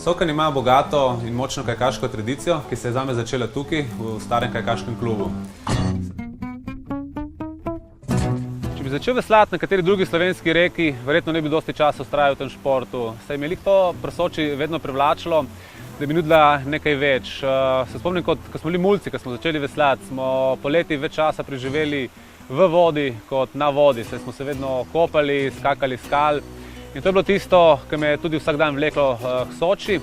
Sokan ima bogato in močno kajakaško tradicijo, ki se je zame začela tukaj, v starem kajakaškem klubu. Če bi začel veslati na kateri drugi slovenski reki, verjetno ne bi dosti časa vztrajal v tem športu. Saj me je to pri Soči vedno privlačilo, da bi nudila nekaj več. Se spomnim, ko smo bili mulci, ko smo začeli veslati, smo poleti več časa preživeli v vodi kot na vodi. Saj smo se vedno kopali, skakali skal. In to je bilo tisto, kar me je tudi vsak dan vleklo k Soči,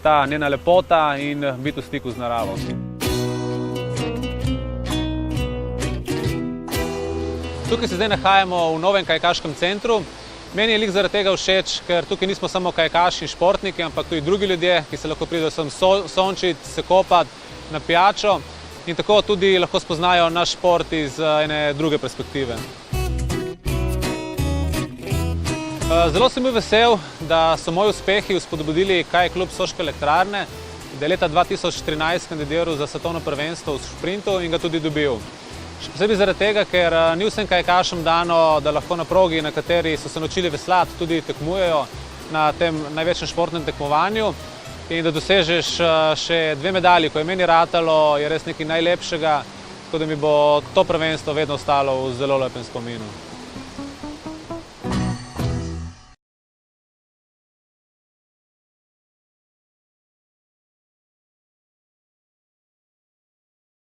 ta njena lepota in biti v stiku z naravo. Tukaj se zdaj nahajamo v novem kajakaškem centru. Meni je lik zaradi tega všeč, ker tukaj nismo samo kajakaši in športniki, ampak tudi drugi ljudje, ki se lahko pridejo sem sončit, se kopati na pijačo in tako tudi lahko spoznajo naš šport iz ene druge perspektive. Zelo sem bil vesel, da so moji uspehi spodbudili Kaj klub Soške elektrarne, da je leta 2013 kandidiral za svetovno prvenstvo v šprintu in ga tudi dobil. Še posebej zaradi tega, ker ni vsem kajakašem dano, da lahko na progi, na kateri so se naučili veslati, tudi tekmujejo na tem največjem športnem tekmovanju in da dosežeš še 2 medalji, ko je meni ratalo, je res nekaj najlepšega, tako da mi bo to prvenstvo vedno ostalo v zelo lepem spominu.